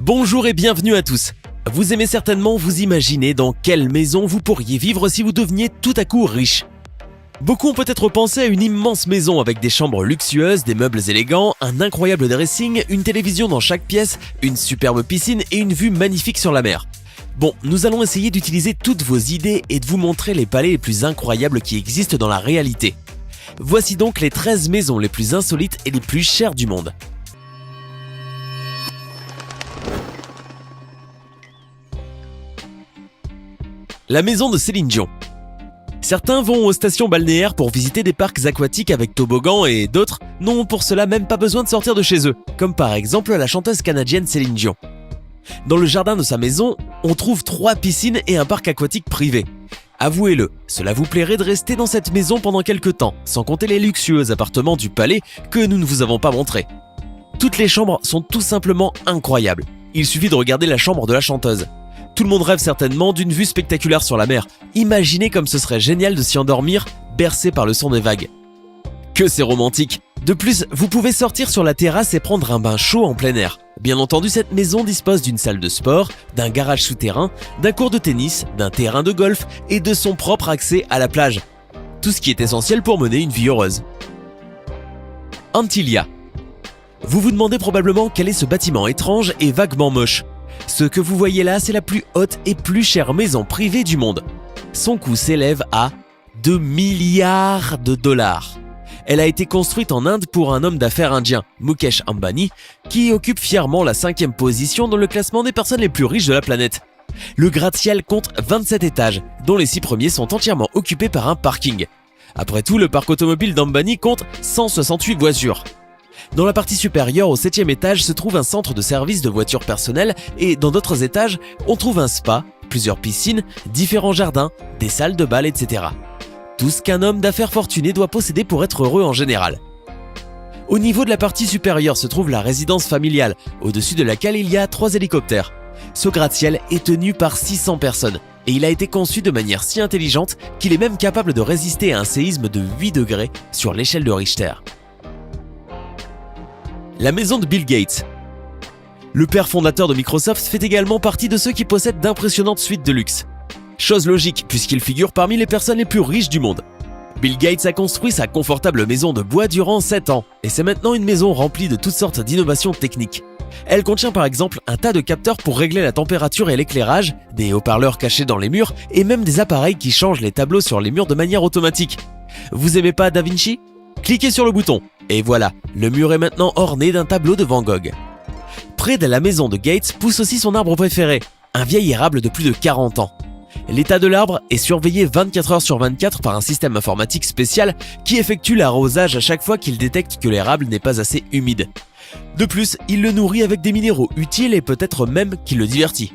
Bonjour et bienvenue à tous. Vous aimez certainement vous imaginer dans quelle maison vous pourriez vivre si vous deveniez tout à coup riche. Beaucoup ont peut-être pensé à une immense maison avec des chambres luxueuses, des meubles élégants, un incroyable dressing, une télévision dans chaque pièce, une superbe piscine et une vue magnifique sur la mer. Bon, nous allons essayer d'utiliser toutes vos idées et de vous montrer les palais les plus incroyables qui existent dans la réalité. Voici donc les 13 maisons les plus insolites et les plus chères du monde. La maison de Céline Dion. Certains vont aux stations balnéaires pour visiter des parcs aquatiques avec toboggan et d'autres n'ont pour cela même pas besoin de sortir de chez eux, comme par exemple la chanteuse canadienne Céline Dion. Dans le jardin de sa maison, on trouve 3 piscines et un parc aquatique privé. Avouez-le, cela vous plairait de rester dans cette maison pendant quelques temps, sans compter les luxueux appartements du palais que nous ne vous avons pas montrés. Toutes les chambres sont tout simplement incroyables. Il suffit de regarder la chambre de la chanteuse. Tout le monde rêve certainement d'une vue spectaculaire sur la mer. Imaginez comme ce serait génial de s'y endormir, bercé par le son des vagues. Que c'est romantique! De plus, vous pouvez sortir sur la terrasse et prendre un bain chaud en plein air. Bien entendu, cette maison dispose d'une salle de sport, d'un garage souterrain, d'un court de tennis, d'un terrain de golf et de son propre accès à la plage. Tout ce qui est essentiel pour mener une vie heureuse. Antilia. Vous vous demandez probablement quel est ce bâtiment étrange et vaguement moche. Ce que vous voyez là, c'est la plus haute et plus chère maison privée du monde. Son coût s'élève à 2 milliards de dollars. Elle a été construite en Inde pour un homme d'affaires indien, Mukesh Ambani, qui occupe fièrement la 5e position dans le classement des personnes les plus riches de la planète. Le gratte-ciel compte 27 étages, dont les 6 premiers sont entièrement occupés par un parking. Après tout, le parc automobile d'Ambani compte 168 voitures. Dans la partie supérieure, au 7e étage, se trouve un centre de service de voitures personnelles et dans d'autres étages, on trouve un spa, plusieurs piscines, différents jardins, des salles de bal, etc. Tout ce qu'un homme d'affaires fortuné doit posséder pour être heureux en général. Au niveau de la partie supérieure se trouve la résidence familiale, au-dessus de laquelle il y a 3 hélicoptères. Ce gratte-ciel est tenu par 600 personnes et il a été conçu de manière si intelligente qu'il est même capable de résister à un séisme de 8 degrés sur l'échelle de Richter. La maison de Bill Gates. Le père fondateur de Microsoft fait également partie de ceux qui possèdent d'impressionnantes suites de luxe. Chose logique puisqu'il figure parmi les personnes les plus riches du monde. Bill Gates a construit sa confortable maison de bois durant 7 ans et c'est maintenant une maison remplie de toutes sortes d'innovations techniques. Elle contient par exemple un tas de capteurs pour régler la température et l'éclairage, des haut-parleurs cachés dans les murs et même des appareils qui changent les tableaux sur les murs de manière automatique. Vous aimez pas Da Vinci ? Cliquez sur le bouton et voilà, le mur est maintenant orné d'un tableau de Van Gogh. Près de la maison de Gates pousse aussi son arbre préféré, un vieil érable de plus de 40 ans. L'état de l'arbre est surveillé 24 heures sur 24 par un système informatique spécial qui effectue l'arrosage à chaque fois qu'il détecte que l'érable n'est pas assez humide. De plus, il le nourrit avec des minéraux utiles et peut-être même qu'il le divertit.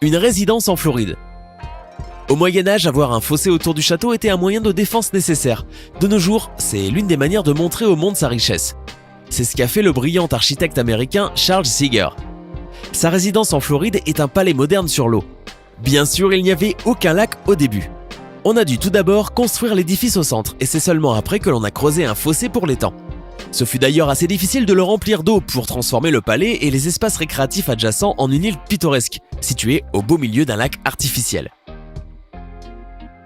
Une résidence en Floride. Au Moyen-Âge, avoir un fossé autour du château était un moyen de défense nécessaire. De nos jours, c'est l'une des manières de montrer au monde sa richesse. C'est ce qu'a fait le brillant architecte américain Charles Seeger. Sa résidence en Floride est un palais moderne sur l'eau. Bien sûr, il n'y avait aucun lac au début. On a dû tout d'abord construire l'édifice au centre et c'est seulement après que l'on a creusé un fossé pour l'étang. Ce fut d'ailleurs assez difficile de le remplir d'eau pour transformer le palais et les espaces récréatifs adjacents en une île pittoresque, située au beau milieu d'un lac artificiel.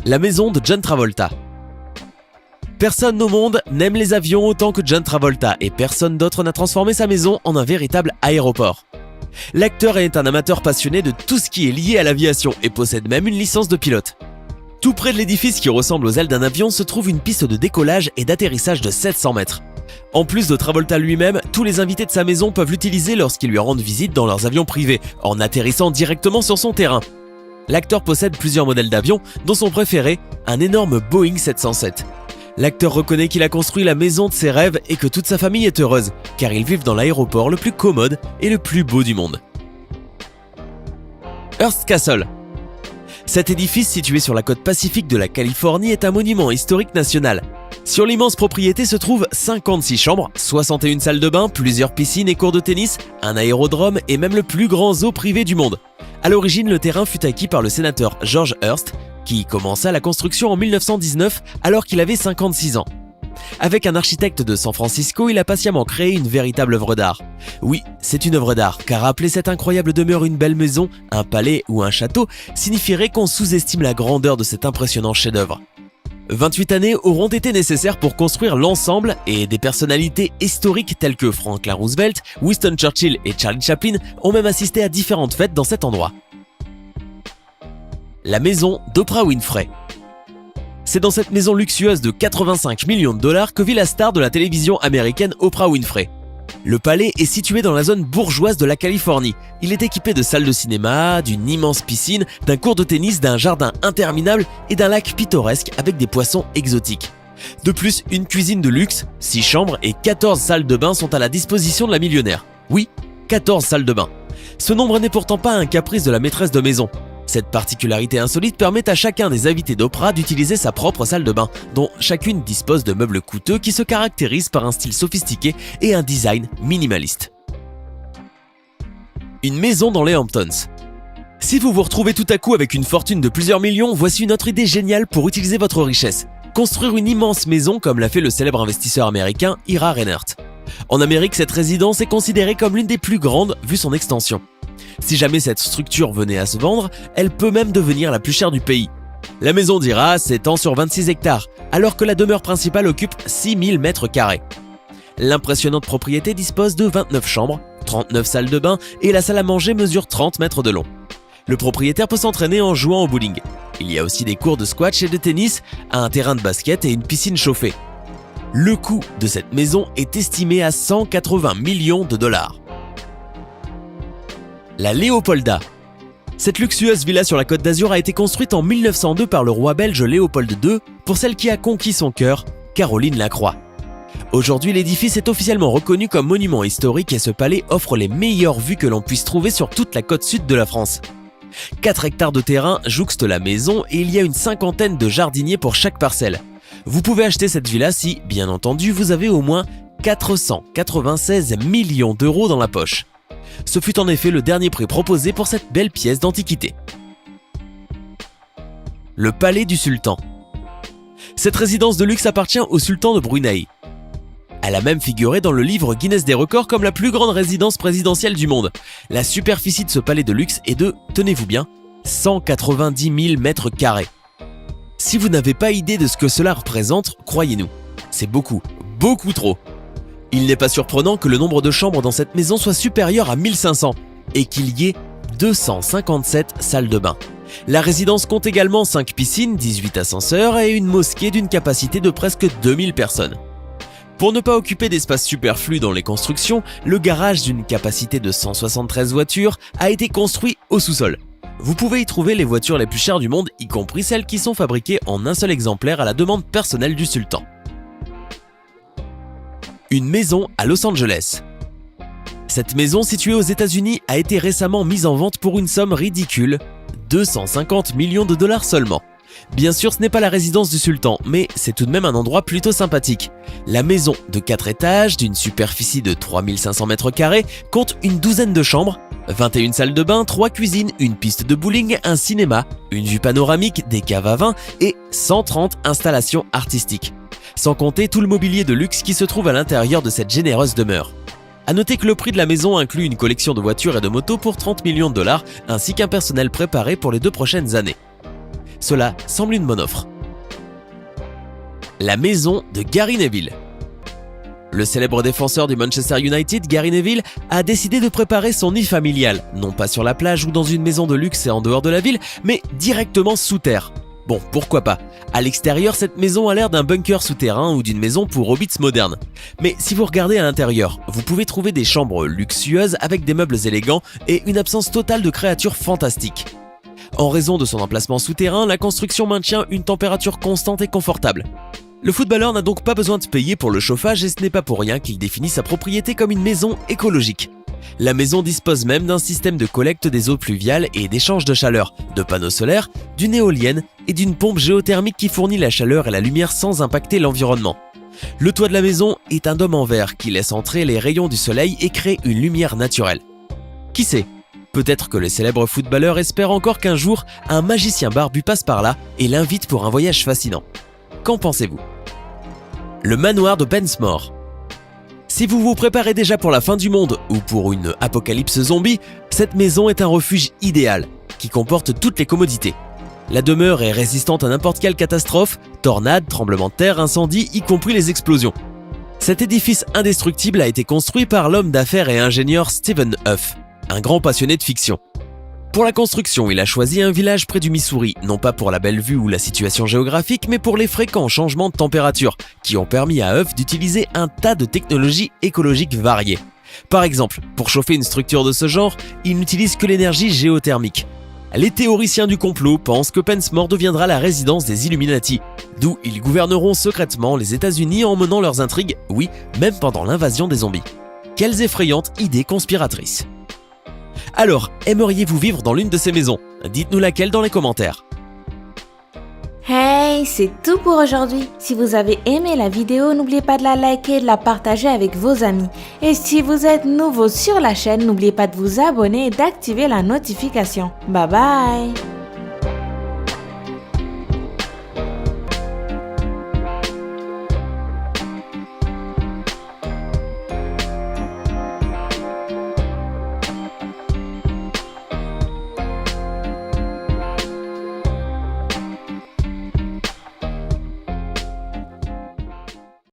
La maison de John Travolta. Personne au monde n'aime les avions autant que John Travolta et personne d'autre n'a transformé sa maison en un véritable aéroport. L'acteur est un amateur passionné de tout ce qui est lié à l'aviation et possède même une licence de pilote. Tout près de l'édifice qui ressemble aux ailes d'un avion se trouve une piste de décollage et d'atterrissage de 700 mètres. En plus de Travolta lui-même, tous les invités de sa maison peuvent l'utiliser lorsqu'ils lui rendent visite dans leurs avions privés, en atterrissant directement sur son terrain. L'acteur possède plusieurs modèles d'avions, dont son préféré, un énorme Boeing 707. L'acteur reconnaît qu'il a construit la maison de ses rêves et que toute sa famille est heureuse, car ils vivent dans l'aéroport le plus commode et le plus beau du monde. Hearst Castle. Cet édifice situé sur la côte pacifique de la Californie est un monument historique national. Sur l'immense propriété se trouvent 56 chambres, 61 salles de bain, plusieurs piscines et cours de tennis, un aérodrome et même le plus grand zoo privé du monde. À l'origine, le terrain fut acquis par le sénateur George Hearst, qui commença la construction en 1919 alors qu'il avait 56 ans. Avec un architecte de San Francisco, il a patiemment créé une véritable œuvre d'art. Oui, c'est une œuvre d'art, car appeler cette incroyable demeure une belle maison, un palais ou un château signifierait qu'on sous-estime la grandeur de cet impressionnant chef-d'œuvre. 28 années auront été nécessaires pour construire l'ensemble et des personnalités historiques telles que Franklin Roosevelt, Winston Churchill et Charlie Chaplin ont même assisté à différentes fêtes dans cet endroit. La maison d'Oprah Winfrey. C'est dans cette maison luxueuse de 85 millions de dollars que vit la star de la télévision américaine Oprah Winfrey. Le palais est situé dans la zone bourgeoise de la Californie. Il est équipé de salles de cinéma, d'une immense piscine, d'un court de tennis, d'un jardin interminable et d'un lac pittoresque avec des poissons exotiques. De plus, une cuisine de luxe, 6 chambres et 14 salles de bain sont à la disposition de la millionnaire. Oui, 14 salles de bain. Ce nombre n'est pourtant pas un caprice de la maîtresse de maison. Cette particularité insolite permet à chacun des invités d'Oprah d'utiliser sa propre salle de bain, dont chacune dispose de meubles coûteux qui se caractérisent par un style sophistiqué et un design minimaliste. Une maison dans les Hamptons. Si vous vous retrouvez tout à coup avec une fortune de plusieurs millions, voici une autre idée géniale pour utiliser votre richesse. Construire une immense maison comme l'a fait le célèbre investisseur américain Ira Reinert. En Amérique, cette résidence est considérée comme l'une des plus grandes vu son extension. Si jamais cette structure venait à se vendre, elle peut même devenir la plus chère du pays. La maison d'Ira s'étend sur 26 hectares, alors que la demeure principale occupe 6000 mètres carrés. L'impressionnante propriété dispose de 29 chambres, 39 salles de bain et la salle à manger mesure 30 mètres de long. Le propriétaire peut s'entraîner en jouant au bowling. Il y a aussi des cours de squash et de tennis, un terrain de basket et une piscine chauffée. Le coût de cette maison est estimé à 180 millions de dollars. La Léopolda. Cette luxueuse villa sur la Côte d'Azur a été construite en 1902 par le roi belge Léopold II pour celle qui a conquis son cœur, Caroline Lacroix. Aujourd'hui, l'édifice est officiellement reconnu comme monument historique et ce palais offre les meilleures vues que l'on puisse trouver sur toute la côte sud de la France. 4 hectares de terrain jouxtent la maison et il y a une cinquantaine de jardiniers pour chaque parcelle. Vous pouvez acheter cette villa si, bien entendu, vous avez au moins 496 millions d'euros dans la poche. Ce fut en effet le dernier prix proposé pour cette belle pièce d'antiquité. Le palais du sultan. Cette résidence de luxe appartient au sultan de Brunei. Elle a même figuré dans le livre Guinness des records comme la plus grande résidence présidentielle du monde. La superficie de ce palais de luxe est de, tenez-vous bien, 190 000 mètres carrés. Si vous n'avez pas idée de ce que cela représente, croyez-nous, c'est beaucoup, beaucoup trop. Il n'est pas surprenant que le nombre de chambres dans cette maison soit supérieur à 1500 et qu'il y ait 257 salles de bain. La résidence compte également 5 piscines, 18 ascenseurs et une mosquée d'une capacité de presque 2000 personnes. Pour ne pas occuper d'espace superflu dans les constructions, le garage d'une capacité de 173 voitures a été construit au sous-sol. Vous pouvez y trouver les voitures les plus chères du monde, y compris celles qui sont fabriquées en un seul exemplaire à la demande personnelle du sultan. Une maison à Los Angeles. Cette maison située aux États-Unis a été récemment mise en vente pour une somme ridicule, 250 millions de dollars seulement. Bien sûr, ce n'est pas la résidence du sultan, mais c'est tout de même un endroit plutôt sympathique. La maison de 4 étages, d'une superficie de 3500 mètres carrés, compte une douzaine de chambres, 21 salles de bain, 3 cuisines, une piste de bowling, un cinéma, une vue panoramique, des caves à vin et 130 installations artistiques. Sans compter tout le mobilier de luxe qui se trouve à l'intérieur de cette généreuse demeure. A noter que le prix de la maison inclut une collection de voitures et de motos pour 30 millions de dollars, ainsi qu'un personnel préparé pour les 2 prochaines années. Cela semble une bonne offre. La maison de Gary Neville. Le célèbre défenseur du Manchester United, Gary Neville, a décidé de préparer son nid familial, non pas sur la plage ou dans une maison de luxe et en dehors de la ville, mais directement sous terre. Bon, pourquoi pas. À l'extérieur, cette maison a l'air d'un bunker souterrain ou d'une maison pour hobbits modernes. Mais si vous regardez à l'intérieur, vous pouvez trouver des chambres luxueuses avec des meubles élégants et une absence totale de créatures fantastiques. En raison de son emplacement souterrain, la construction maintient une température constante et confortable. Le footballeur n'a donc pas besoin de payer pour le chauffage et ce n'est pas pour rien qu'il définit sa propriété comme une maison écologique. La maison dispose même d'un système de collecte des eaux pluviales et d'échange de chaleur, de panneaux solaires, d'une éolienne et d'une pompe géothermique qui fournit la chaleur et la lumière sans impacter l'environnement. Le toit de la maison est un dôme en verre qui laisse entrer les rayons du soleil et crée une lumière naturelle. Qui sait ? Peut-être que le célèbre footballeur espère encore qu'un jour, un magicien barbu passe par là et l'invite pour un voyage fascinant. Qu'en pensez-vous ? Le manoir de Pensmore. Si vous vous préparez déjà pour la fin du monde ou pour une apocalypse zombie, cette maison est un refuge idéal, qui comporte toutes les commodités. La demeure est résistante à n'importe quelle catastrophe, tornade, tremblement de terre, incendie, y compris les explosions. Cet édifice indestructible a été construit par l'homme d'affaires et ingénieur Stephen Huff, un grand passionné de fiction. Pour la construction, il a choisi un village près du Missouri, non pas pour la belle vue ou la situation géographique, mais pour les fréquents changements de température, qui ont permis à Huff d'utiliser un tas de technologies écologiques variées. Par exemple, pour chauffer une structure de ce genre, il n'utilise que l'énergie géothermique. Les théoriciens du complot pensent que Pensmore deviendra la résidence des Illuminati, d'où ils gouverneront secrètement les États-Unis en menant leurs intrigues, oui, même pendant l'invasion des zombies. Quelles effrayantes idées conspiratrices! Alors, aimeriez-vous vivre dans l'une de ces maisons? Dites-nous laquelle dans les commentaires. Hey, c'est tout pour aujourd'hui. Si vous avez aimé la vidéo, n'oubliez pas de la liker et de la partager avec vos amis. Et si vous êtes nouveau sur la chaîne, n'oubliez pas de vous abonner et d'activer la notification. Bye bye!